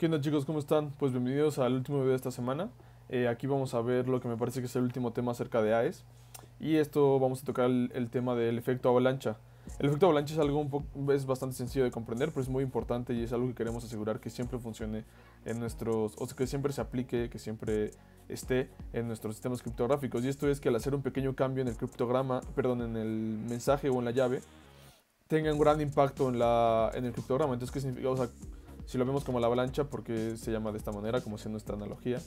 ¿Qué onda chicos? ¿Cómo están? Pues bienvenidos al último video de esta semana. Aquí vamos a ver lo que me parece que es el último tema acerca de AES. Y esto vamos a tocar el tema del efecto avalancha. El efecto avalancha es algo es bastante sencillo de comprender, pero es muy importante y es algo que queremos asegurar que siempre funcione en nuestros, o sea, que siempre se aplique, que siempre esté en nuestros sistemas criptográficos. Y esto es que al hacer un pequeño cambio en el criptograma, perdón, en el mensaje o en la llave, tenga un gran impacto en el criptograma. Entonces, ¿qué significa? O sea, si lo vemos como la avalancha, porque se llama de esta manera, como siendo esta analogía,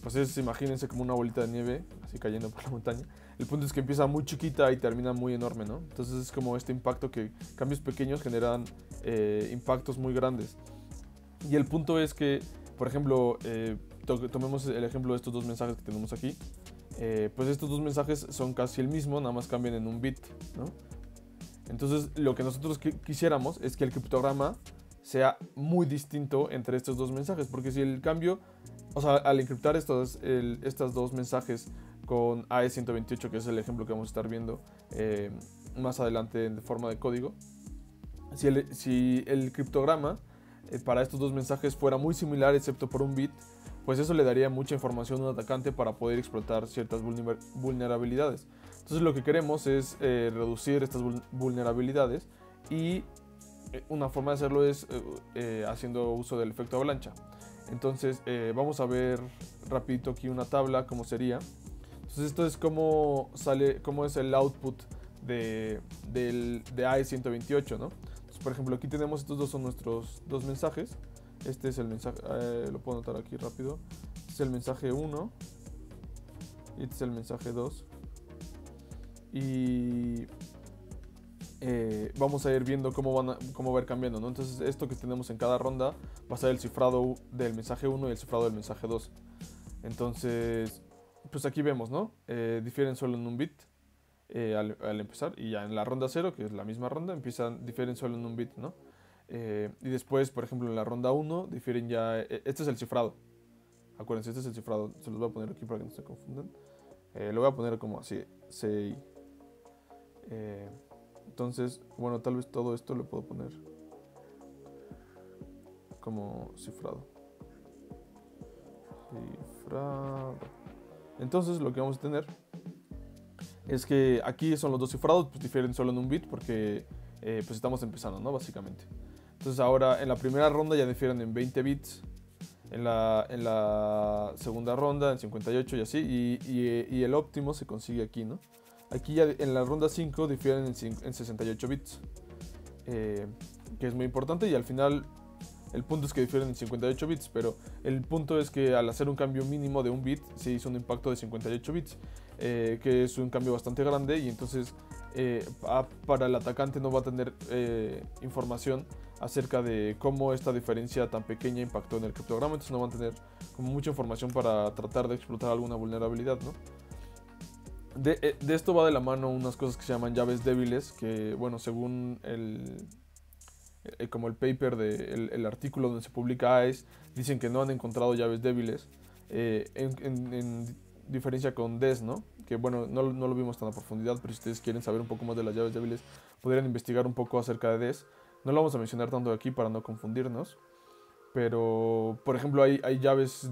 pues es, imagínense como una bolita de nieve, así cayendo por la montaña. El punto es que empieza muy chiquita y termina muy enorme, ¿no? Entonces es como este impacto que cambios pequeños generan impactos muy grandes. Y el punto es que, por ejemplo, tomemos el ejemplo de estos dos mensajes que tenemos aquí. Pues estos dos mensajes son casi el mismo, nada más cambian en un bit, ¿no? Entonces lo que nosotros quisiéramos es que el criptograma sea muy distinto entre estos dos mensajes, porque si el cambio, o sea, al encriptar estos dos mensajes con AE128, que es el ejemplo que vamos a estar viendo más adelante en forma de código, si el criptograma para estos dos mensajes fuera muy similar excepto por un bit, pues eso le daría mucha información a un atacante para poder explotar ciertas vulnerabilidades. Entonces lo que queremos es reducir estas vulnerabilidades y una forma de hacerlo es haciendo uso del efecto avalancha. Entonces vamos a ver rapidito aquí una tabla cómo sería. Entonces esto es cómo sale, cómo es el output de AE128, ¿no? Entonces, por ejemplo, aquí tenemos, estos dos son nuestros dos mensajes. Este es el mensaje, lo puedo anotar aquí rápido. Este es el mensaje 1 y este es el mensaje 2. Y vamos a ir viendo cómo va a ir cambiando, ¿no? Entonces esto que tenemos en cada ronda va a ser el cifrado del mensaje 1 y el cifrado del mensaje 2. Entonces, pues aquí vemos, ¿no? Difieren solo en un bit al empezar, y ya en la ronda 0, que es la misma ronda, difieren solo en un bit, ¿no? Y después, por ejemplo, en la ronda 1 difieren ya... este es el cifrado. Acuérdense, este es el cifrado. Se los voy a poner aquí para que no se confundan. Lo voy a poner como así, CI. Entonces, bueno, tal vez todo esto lo puedo poner como cifrado. Cifrado. Entonces, lo que vamos a tener es que aquí son los dos cifrados, pues difieren solo en un bit porque pues estamos empezando, ¿no? Básicamente. Entonces ahora en la primera ronda ya difieren en 20 bits, en la segunda ronda en 58 y así, y el óptimo se consigue aquí, ¿no? Aquí ya en la ronda 5 difieren en 68 bits, que es muy importante, y al final el punto es que difieren en 58 bits, pero el punto es que al hacer un cambio mínimo de un bit se hizo un impacto de 58 bits, que es un cambio bastante grande, y entonces para el atacante no va a tener información acerca de cómo esta diferencia tan pequeña impactó en el criptograma, entonces no van a tener como mucha información para tratar de explotar alguna vulnerabilidad, ¿no? De esto va de la mano unas cosas que se llaman llaves débiles, que bueno, según como el paper el artículo donde se publica AES, dicen que no han encontrado llaves débiles, en diferencia con DES, ¿no? Que bueno, no lo vimos tan a profundidad, pero si ustedes quieren saber un poco más de las llaves débiles, podrían investigar un poco acerca de DES. No lo vamos a mencionar tanto aquí para no confundirnos, pero por ejemplo hay llaves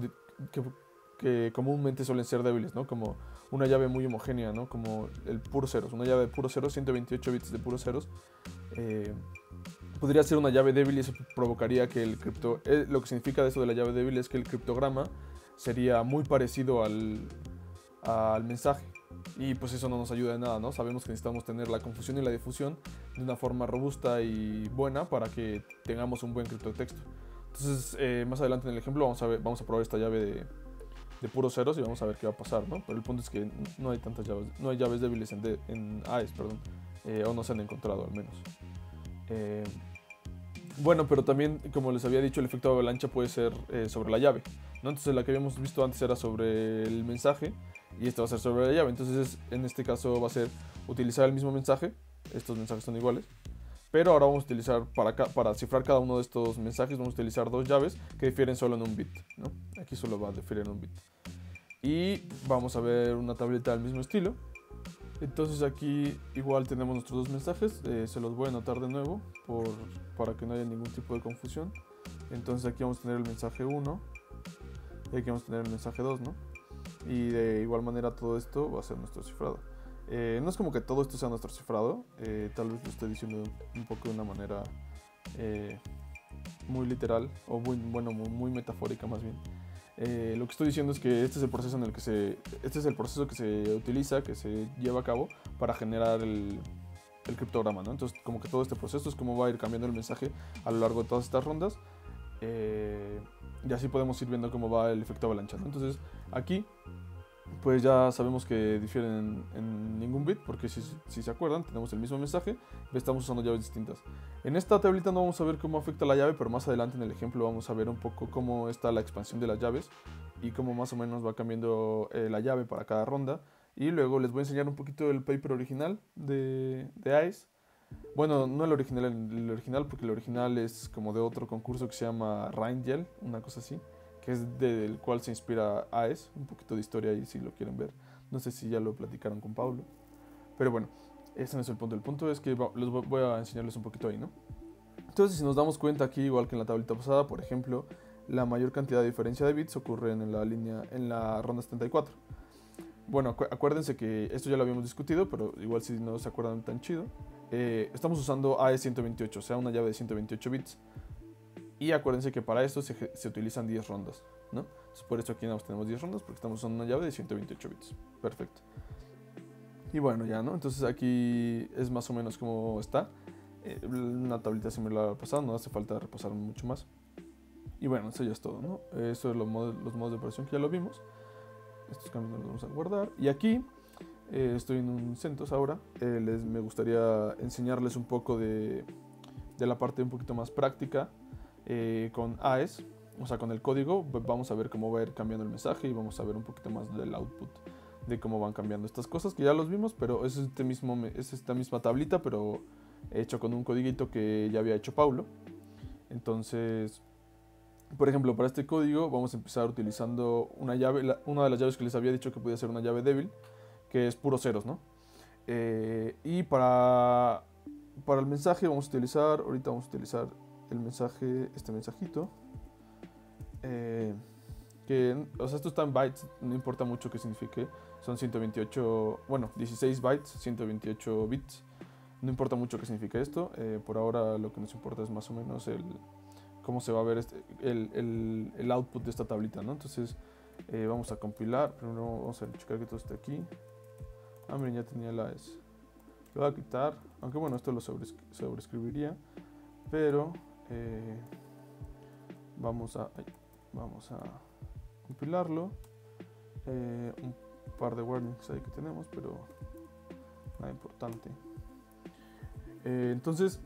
que comúnmente suelen ser débiles, ¿no? Como una llave muy homogénea, ¿no? Como el puro ceros, una llave de puro ceros, 128 bits de puro ceros. Podría ser una llave débil, y eso provocaría que lo que significa eso de la llave débil es que el criptograma sería muy parecido al mensaje, y pues eso no nos ayuda de nada, ¿no? Sabemos que necesitamos tener la confusión y la difusión de una forma robusta y buena para que tengamos un buen criptotexto. Entonces más adelante en el ejemplo vamos a probar esta llave de puros ceros y vamos a ver qué va a pasar, ¿no? Pero el punto es que no hay tantas llaves, no hay llaves débiles en AES, perdón, o no se han encontrado al menos. Bueno, pero también, como les había dicho, el efecto avalancha puede ser sobre la llave, ¿no? Entonces la que habíamos visto antes era sobre el mensaje, y esta va a ser sobre la llave. Entonces en este caso va a ser utilizar el mismo mensaje, estos mensajes son iguales, pero ahora vamos a utilizar, para cifrar cada uno de estos mensajes, vamos a utilizar dos llaves que difieren solo en un bit, ¿no? Aquí solo va a diferir en un bit. Y vamos a ver una tableta del mismo estilo. Entonces aquí igual tenemos nuestros dos mensajes, se los voy a anotar de nuevo para que no haya ningún tipo de confusión. Entonces aquí vamos a tener el mensaje 1 y aquí vamos a tener el mensaje 2, ¿no? Y de igual manera todo esto va a ser nuestro cifrado. No es como que todo esto sea nuestro cifrado, tal vez lo estoy diciendo un poco de una manera muy literal, o muy metafórica más bien. Lo que estoy diciendo es que este es el proceso que se utiliza, que se lleva a cabo para generar el criptograma, ¿no? Entonces, como que todo este proceso es cómo va a ir cambiando el mensaje a lo largo de todas estas rondas. Y así podemos ir viendo cómo va el efecto avalancha, ¿no? Entonces, aquí pues ya sabemos que difieren en ningún bit, porque si se acuerdan, tenemos el mismo mensaje, estamos usando llaves distintas. En esta tablita no vamos a ver cómo afecta la llave, pero más adelante en el ejemplo vamos a ver un poco cómo está la expansión de las llaves y cómo más o menos va cambiando la llave para cada ronda. Y luego les voy a enseñar un poquito el paper original de AES. Bueno, no el original, porque el original es como de otro concurso que se llama Rangel, una cosa así, que es del cual se inspira AES, un poquito de historia ahí si lo quieren ver. No sé si ya lo platicaron con Pablo. Pero bueno, ese no es el punto. El punto es que voy a enseñarles un poquito ahí, ¿no? Entonces, si nos damos cuenta aquí, igual que en la tablita pasada, por ejemplo, la mayor cantidad de diferencia de bits ocurre en la ronda 74. Bueno, acuérdense que esto ya lo habíamos discutido, pero igual si no se acuerdan tan chido. Estamos usando AES-128, o sea, una llave de 128 bits. Y acuérdense que para esto se utilizan 10 rondas, ¿no? Entonces, por eso aquí nada más tenemos 10 rondas, porque estamos usando una llave de 128 bits. Perfecto. Y bueno, ya, ¿no? Entonces aquí es más o menos como está. Una tablita similar a la pasada, no hace falta repasar mucho más. Y bueno, eso ya es todo, ¿no? Eso es los modos de operación que ya lo vimos. Estos cambios los vamos a guardar. Y aquí estoy en un CentOS ahora. Me gustaría enseñarles un poco de la parte un poquito más práctica con AES, o sea, con el código. Vamos a ver cómo va a ir cambiando el mensaje y vamos a ver un poquito más del output, de cómo van cambiando estas cosas, que ya los vimos, pero es esta misma tablita, pero hecho con un codiguito que ya había hecho Paulo. Entonces, por ejemplo, para este código vamos a empezar utilizando una llave, una de las llaves que les había dicho que podía ser una llave débil, que es puros ceros, ¿no? Y para el mensaje ahorita vamos a utilizar el mensaje, este mensajito, que, o sea, esto está en bytes, no importa mucho qué signifique, son 128, bueno, 16 bytes, 128 bits, no importa mucho qué significa esto, por ahora lo que nos importa es más o menos cómo se va a ver el output de esta tablita, ¿no? Entonces vamos a compilar, primero vamos a checar que todo esté aquí. Miren, ya tenía la S. Lo voy a quitar, aunque bueno, esto lo sobreescribiría, pero vamos a compilarlo. Un par de warnings ahí que tenemos, pero nada importante. Entonces,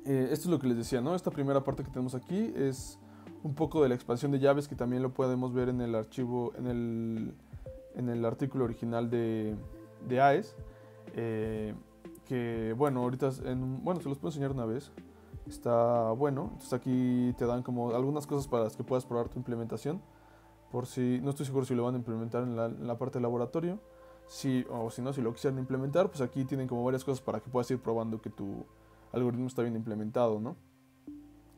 esto es lo que les decía, ¿no? Esta primera parte que tenemos aquí es un poco de la expansión de llaves, que también lo podemos ver en el archivo, en el artículo original de AES. Que bueno, ahorita se los puedo enseñar una vez. Está bueno. Entonces aquí te dan como algunas cosas para las que puedas probar tu implementación. Por si, no estoy seguro si lo van a implementar en la parte de laboratorio. O si no, si lo quisieran implementar, pues aquí tienen como varias cosas para que puedas ir probando que tu algoritmo está bien implementado, ¿no?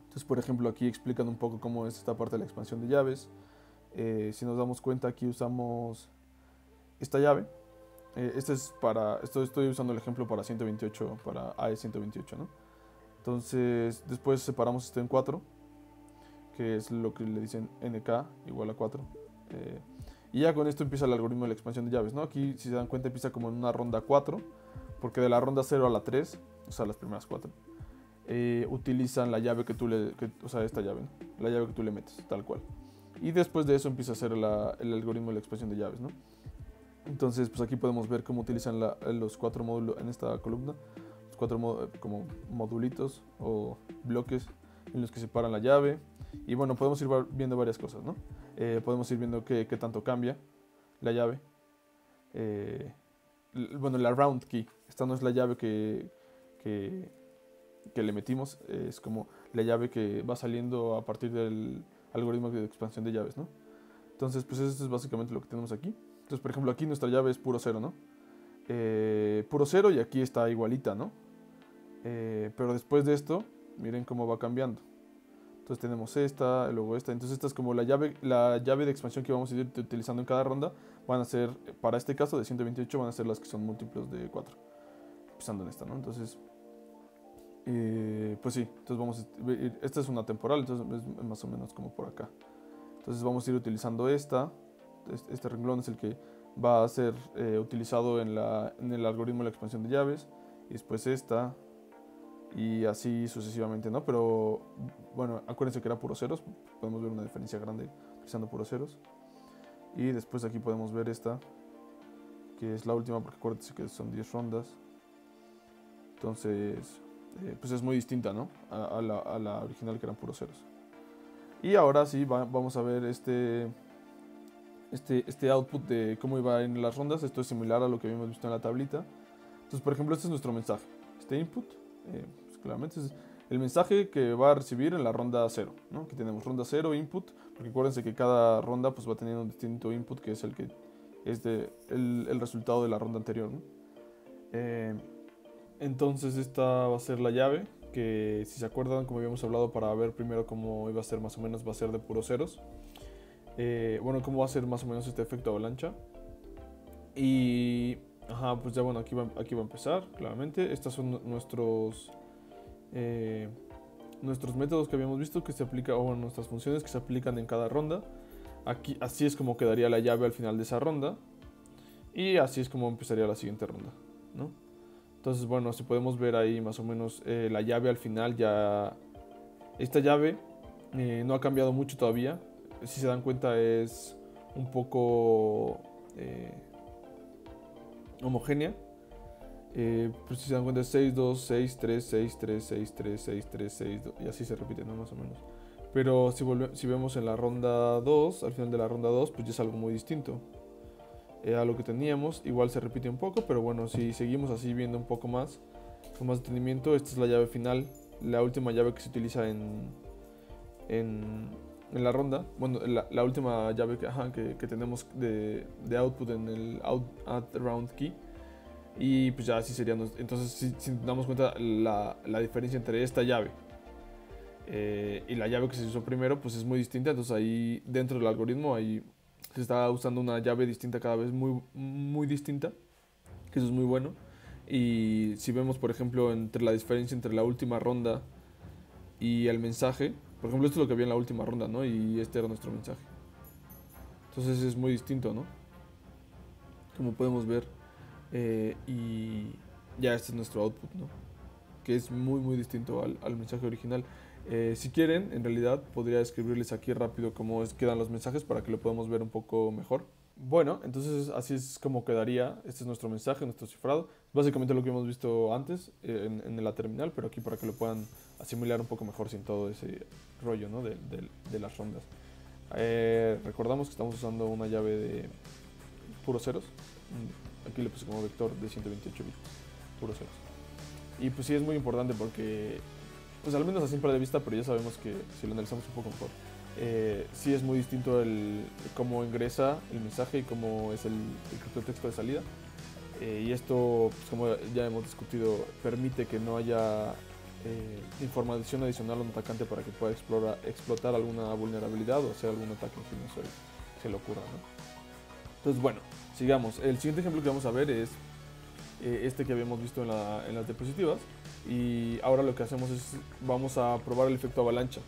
Entonces, por ejemplo, aquí explican un poco cómo es esta parte de la expansión de llaves. Si nos damos cuenta, aquí usamos esta llave. Estoy usando el ejemplo para 128, para AE128, ¿no? Entonces, después separamos esto en 4, que es lo que le dicen NK igual a 4. Y ya con esto empieza el algoritmo de la expansión de llaves, ¿no? Aquí, si se dan cuenta, empieza como en una ronda 4, porque de la ronda 0 a la 3, o sea, las primeras 4, utilizan la llave o sea, esta llave, ¿no? La llave que tú le metes, tal cual. Y después de eso empieza a hacer el algoritmo de la expansión de llaves, ¿no? Entonces, pues aquí podemos ver cómo utilizan los 4 módulos en esta columna, los 4 como modulitos o bloques en los que separan la llave. Y bueno, podemos ir viendo varias cosas, ¿no? Podemos ir viendo qué tanto cambia la llave. Bueno, la round key, esta no es la llave que le metimos, es como la llave que va saliendo a partir del algoritmo de expansión de llaves, ¿no? Entonces, pues esto es básicamente lo que tenemos aquí. Entonces, por ejemplo, aquí nuestra llave es puro 0, ¿no? Puro 0 y aquí está igualita, ¿no? Pero después de esto, miren cómo va cambiando. Entonces tenemos esta, luego esta. Entonces esta es como la llave de expansión que vamos a ir utilizando en cada ronda. Van a ser, para este caso de 128, van a ser las que son múltiplos de 4. Empezando en esta, ¿no? Entonces, pues sí. Entonces vamos a ir, esta es una temporal, entonces es más o menos como por acá. Entonces vamos a ir utilizando esta. Este renglón es el que va a ser utilizado en el algoritmo de la expansión de llaves. Y después esta. Y así sucesivamente, ¿no? Pero bueno, acuérdense que era puros ceros. Podemos ver una diferencia grande utilizando puros ceros. Y después aquí podemos ver esta, que es la última, porque acuérdense que son 10 rondas. Entonces, pues es muy distinta, ¿no? A la original, que eran puros ceros. Y ahora sí, vamos a ver este output de cómo iba en las rondas. Esto es similar a lo que habíamos visto en la tablita. Entonces, por ejemplo, este es nuestro mensaje. Este input, pues claramente es el mensaje que va a recibir en la ronda 0, ¿no? Aquí tenemos ronda 0, input, porque acuérdense que cada ronda pues va teniendo un distinto input, que es el que es el resultado de la ronda anterior, ¿no? Entonces esta va a ser la llave, que si se acuerdan, como habíamos hablado, para ver primero cómo iba a ser más o menos, va a ser de puros ceros. Bueno, cómo va a ser más o menos este efecto avalancha. Y ajá, pues ya bueno, aquí va a empezar, claramente. Estos son nuestros métodos que habíamos visto que se aplican, o nuestras funciones que se aplican en cada ronda. Aquí, así es como quedaría la llave al final de esa ronda. Y así es como empezaría la siguiente ronda, ¿no? Entonces, bueno, si podemos ver ahí más o menos la llave al final ya... Esta llave no ha cambiado mucho todavía. Si se dan cuenta es un poco homogénea. Pues si se dan cuenta es 6, 2, 6, 3, 6, 3, 6, 3, 6, 3, 6, 2, y así se repite, ¿no? Más o menos. Pero si vemos en la ronda 2, al final de la ronda 2, pues ya es algo muy distinto a lo que teníamos. Igual se repite un poco, pero bueno, si seguimos así viendo un poco más, con más detenimiento, esta es la llave final, la última llave que se utiliza en la ronda. Bueno, la última llave que tenemos de output en el add round key. Y pues ya así sería. Entonces, si damos cuenta la diferencia entre esta llave y la llave que se usó primero, pues es muy distinta. Entonces ahí dentro del algoritmo ahí se está usando una llave distinta cada vez, muy, muy distinta, que eso es muy bueno. Y si vemos, por ejemplo, entre la diferencia entre la última ronda y el mensaje, por ejemplo, esto es lo que había en la última ronda, ¿no? Y este era nuestro mensaje. Entonces es muy distinto, ¿no? Como podemos ver. Y ya este es nuestro output, ¿no? Que es muy, muy distinto al mensaje original. Si quieren, en realidad podría escribirles aquí rápido cómo quedan los mensajes para que lo podamos ver un poco mejor. Bueno, entonces así es como quedaría. Este es nuestro mensaje, nuestro cifrado. Básicamente lo que hemos visto antes en la terminal, pero aquí para que lo puedan asimilar un poco mejor sin todo ese rollo, ¿no? de las rondas. Recordamos que estamos usando una llave de puros ceros. Aquí le puse como vector de 128 bits, puros ceros. Y pues sí es muy importante porque, pues al menos a simple de vista, pero ya sabemos que si lo analizamos un poco mejor, sí es muy distinto cómo ingresa el mensaje y cómo es el criptotexto de salida. Y esto, pues como ya hemos discutido, permite que no haya información adicional a un atacante para que pueda explotar alguna vulnerabilidad o hacer algún ataque ingenioso que se le ocurra, ¿no? Entonces, bueno, sigamos. El siguiente ejemplo que vamos a ver es este que habíamos visto en las diapositivas. Y ahora lo que hacemos es, vamos a probar el efecto avalancha.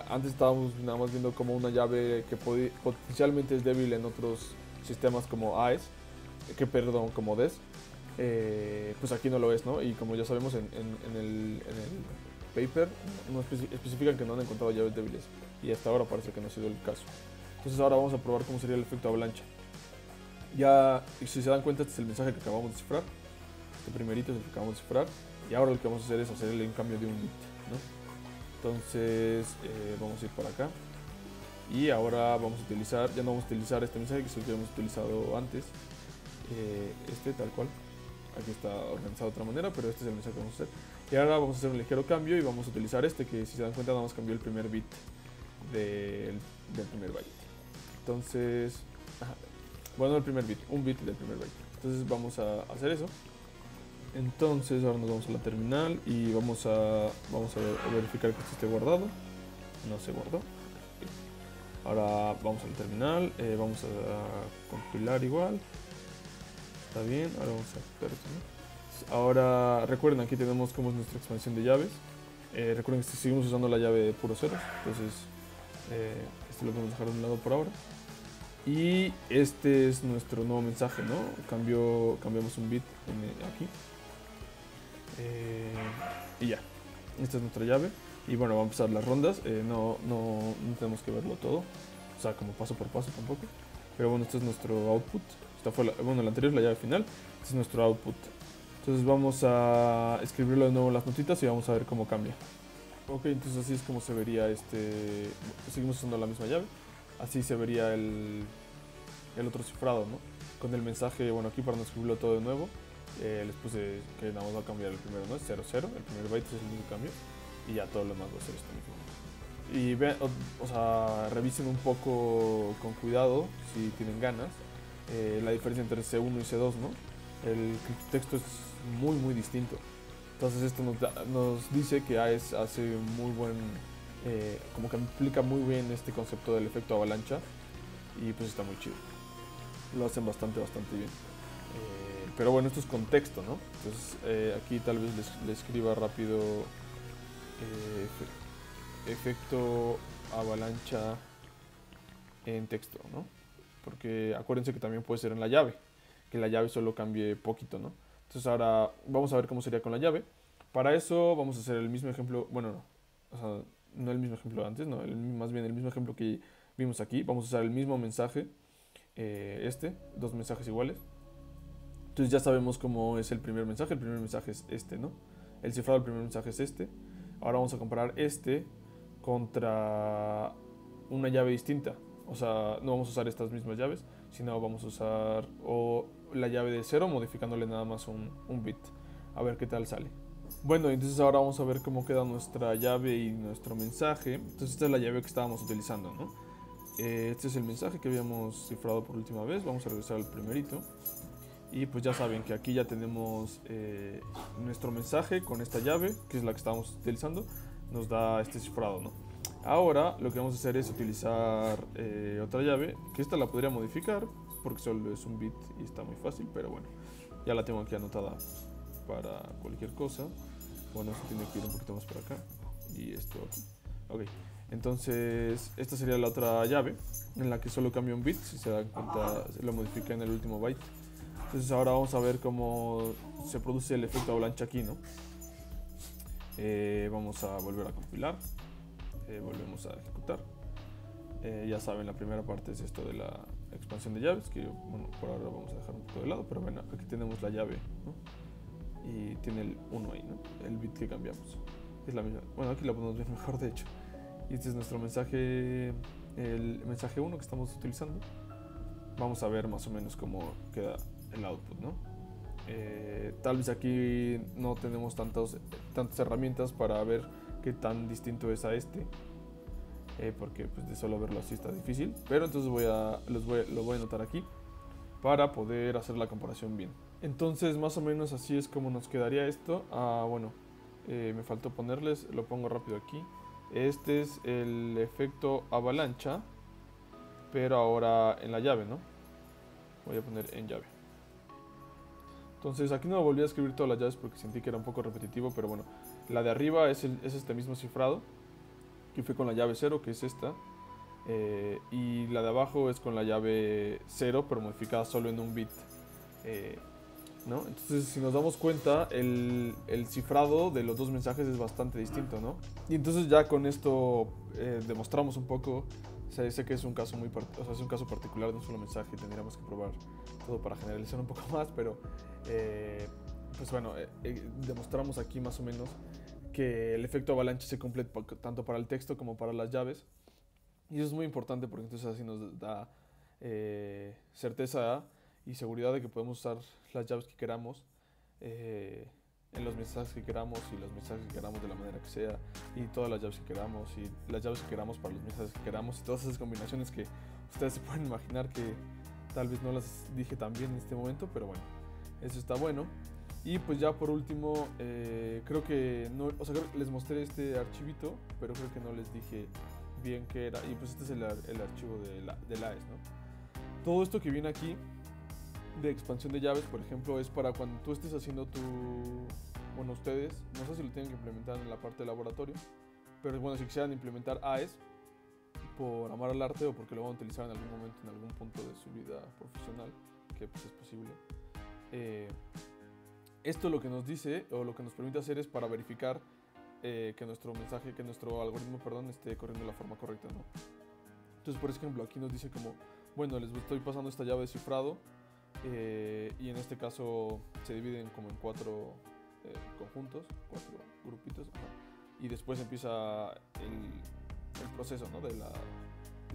Antes estábamos nada más viendo como una llave que potencialmente es débil en otros sistemas como AES, como DES. Pues aquí no lo es, ¿no? Y como ya sabemos en el paper, no especifican que no han encontrado llaves débiles. Y hasta ahora parece que no ha sido el caso. Entonces ahora vamos a probar cómo sería el efecto avalancha. Ya, si se dan cuenta, este es el mensaje que acabamos de cifrar. Este primerito es el que acabamos de cifrar. Y ahora lo que vamos a hacer es hacerle un cambio de un bit, ¿no? Entonces, vamos a ir por acá. Y ahora vamos a utilizar, ya no vamos a utilizar este mensaje que es el que hemos utilizado antes. Tal cual. Aquí está organizado de otra manera, pero este es el mensaje que vamos a hacer. Y ahora vamos a hacer un ligero cambio y vamos a utilizar este que, si se dan cuenta, nada más cambió el primer bit del primer byte. Entonces, bueno, el primer bit, un bit del primer byte. Entonces vamos a hacer eso. Entonces ahora nos vamos a la terminal y vamos a verificar que esto esté guardado. no se guardó. Ahora vamos al terminal, vamos a compilar igual. Está bien, ahora vamos a ejecutar esto, ¿no? Ahora recuerden, aquí tenemos cómo es nuestra expansión de llaves. Recuerden que seguimos usando la llave de puro ceros, entonces esto lo podemos dejar de un lado por ahora. Y este es nuestro nuevo mensaje, ¿no? Cambiamos un bit aquí. Y ya, esta es nuestra llave. Y bueno, vamos a empezar las rondas. No tenemos que verlo todo, o sea, como paso por paso tampoco. Pero bueno, este es nuestro output. Esta fue la anterior es la llave final. Este es nuestro output. Entonces vamos a escribirlo de nuevo en las notitas y vamos a ver cómo cambia. Ok, entonces así es como se vería seguimos usando la misma llave. Así se vería el otro cifrado, ¿no? Con el mensaje, bueno, aquí para no escribirlo todo de nuevo, les puse que nada más va a cambiar el primero, ¿no? Es 00, el primer byte es el único cambio. Y ya todo lo demás va a ser esto mismo. Y vean, o sea, revisen un poco con cuidado, si tienen ganas, la diferencia entre C1 y C2, ¿no? El criptotexto es muy distinto. Entonces esto nos dice que AES hace muy buen, como que aplica muy bien este concepto del efecto avalancha. Y pues está muy chido. Lo hacen bastante bien. Pero bueno, esto es contexto, ¿no? Entonces aquí tal vez les escriba rápido efecto avalancha en texto, ¿no? Porque acuérdense que también puede ser en la llave, que la llave solo cambie poquito, ¿no? Entonces ahora vamos a ver cómo sería con la llave. Para eso vamos a hacer el mismo ejemplo, bueno, no, o sea, no el mismo ejemplo de antes, no, más bien el mismo ejemplo que vimos aquí. Vamos a usar el mismo mensaje, dos mensajes iguales. Entonces ya sabemos cómo es el primer mensaje es este, ¿no? El cifrado del primer mensaje es este. Ahora vamos a comparar este contra una llave distinta. O sea, no vamos a usar estas mismas llaves, sino vamos a usar la llave de 0 modificándole nada más un bit. A ver qué tal sale. Bueno, entonces ahora vamos a ver cómo queda nuestra llave y nuestro mensaje. Entonces esta es la llave que estábamos utilizando, ¿no? Este es el mensaje que habíamos cifrado por última vez. Vamos a regresar al primerito. Y pues ya saben que aquí ya tenemos nuestro mensaje con esta llave, que es la que estábamos utilizando, nos da este cifrado, ¿no? Ahora lo que vamos a hacer es utilizar otra llave, que esta la podría modificar, porque solo es un bit y está muy fácil, pero bueno, ya la tengo aquí anotada para cualquier cosa. Bueno, esto tiene que ir un poquito más por acá, y esto aquí. Ok, entonces esta sería la otra llave, en la que solo cambia un bit, si se dan cuenta lo modifica en el último byte. Entonces ahora vamos a ver cómo se produce el efecto avalancha aquí, ¿no? Vamos a volver a compilar, volvemos a ejecutar. Ya saben, la primera parte es esto de la expansión de llaves, que bueno, por ahora vamos a dejar un poco de lado, pero bueno, aquí tenemos la llave, ¿no? Y tiene el 1 ahí, ¿no? El bit que cambiamos. Es la misma. Bueno, aquí la podemos ver mejor, de hecho. Y este es nuestro mensaje, el mensaje 1 que estamos utilizando. Vamos a ver más o menos cómo queda el output, ¿no? Tal vez aquí no tenemos tantas herramientas para ver qué tan distinto es a porque pues de solo verlo así está difícil, pero entonces lo voy a anotar aquí para poder hacer la comparación bien. Entonces más o menos así es como nos quedaría esto. Bueno, me faltó ponerles, lo pongo rápido aquí. Este es el efecto avalancha, pero ahora en la llave, ¿no? Voy a poner en llave. Entonces aquí no volví a escribir todas las llaves porque sentí que era un poco repetitivo, pero bueno, la de arriba es este mismo cifrado, que fue con la llave 0, que es esta, y la de abajo es con la llave 0, pero modificada solo en un bit, ¿no? Entonces si nos damos cuenta, el cifrado de los dos mensajes es bastante distinto, ¿no? Y entonces ya con esto demostramos un poco. Sé que es un caso es un caso particular de un solo mensaje y tendríamos que probar todo para generalizar un poco más, pero pues bueno, demostramos aquí más o menos que el efecto avalancha se cumple tanto para el texto como para las llaves, y eso es muy importante porque entonces así nos da certeza y seguridad de que podemos usar las llaves que queramos en los mensajes que queramos, y los mensajes que queramos de la manera que sea, y todas las llaves que queramos, y las llaves que queramos para los mensajes que queramos, y todas esas combinaciones que ustedes se pueden imaginar, que tal vez no las dije tan bien en este momento, pero bueno, eso está bueno. Y pues ya por último, creo que no, o sea, les mostré este archivito, pero creo que no les dije bien qué era. Y pues este es el archivo del AES, ¿no? Todo esto que viene aquí de expansión de llaves, por ejemplo, es para cuando tú estés haciendo bueno, ustedes, no sé si lo tienen que implementar en la parte de laboratorio, pero bueno, si quisieran implementar AES por amor al arte o porque lo van a utilizar en algún momento, en algún punto de su vida profesional, que pues es posible. Esto lo que nos dice, o lo que nos permite hacer, es para verificar que nuestro algoritmo, perdón, esté corriendo de la forma correcta, ¿no? Entonces, por ejemplo, aquí nos dice como, bueno, les estoy pasando esta llave de cifrado, y en este caso se dividen como en 4 conjuntos, 4 grupitos, y después empieza el proceso, ¿no? de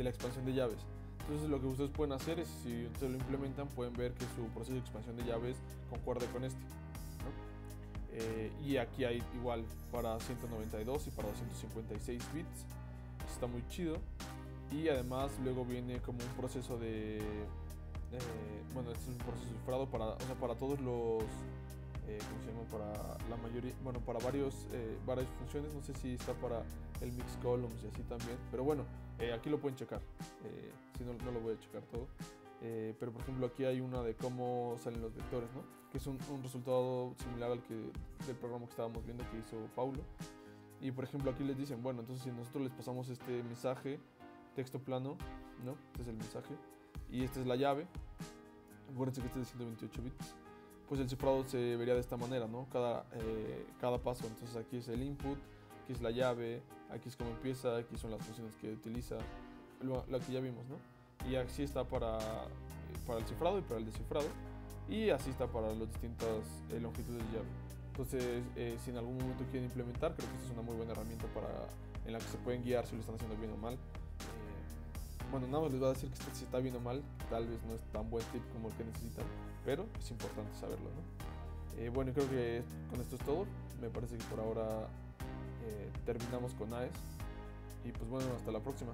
la expansión de llaves. Entonces lo que ustedes pueden hacer es, si ustedes lo implementan, pueden ver que su proceso de expansión de llaves concuerde con este, ¿no? Y aquí hay igual para 192 y para 256 bits. Está muy chido. Y además luego viene como un proceso bueno, este es un proceso cifrado para todos los, ¿cómo se llama? Para la mayoría, bueno, para varias funciones. No sé si está para el mix columns y así también, pero bueno, aquí lo pueden checar. Si no, no lo voy a checar todo. Pero por ejemplo aquí hay una de cómo salen los vectores, ¿no? Que es un resultado similar del programa que estábamos viendo que hizo Paulo. Y por ejemplo aquí les dicen, bueno, entonces si nosotros les pasamos este mensaje, texto plano, ¿no? Este es el mensaje y esta es la llave. Acuérdense que este es de 128 bits. Pues el cifrado se vería de esta manera, ¿no? Cada paso. Entonces aquí es el input, aquí es la llave, aquí es cómo empieza, aquí son las funciones que utiliza, lo que ya vimos, ¿no? Y así está para el cifrado y para el descifrado. Y así está para las distintas longitudes de llave. Entonces, si en algún momento quieren implementar, creo que esta es una muy buena herramienta en la que se pueden guiar si lo están haciendo bien o mal. Bueno, nada más les voy a decir que si está bien o mal, tal vez no es tan buen tip como el que necesitan, pero es importante saberlo, ¿no? Bueno, creo que con esto es todo. Me parece que por ahora terminamos con AES. Y pues bueno, hasta la próxima.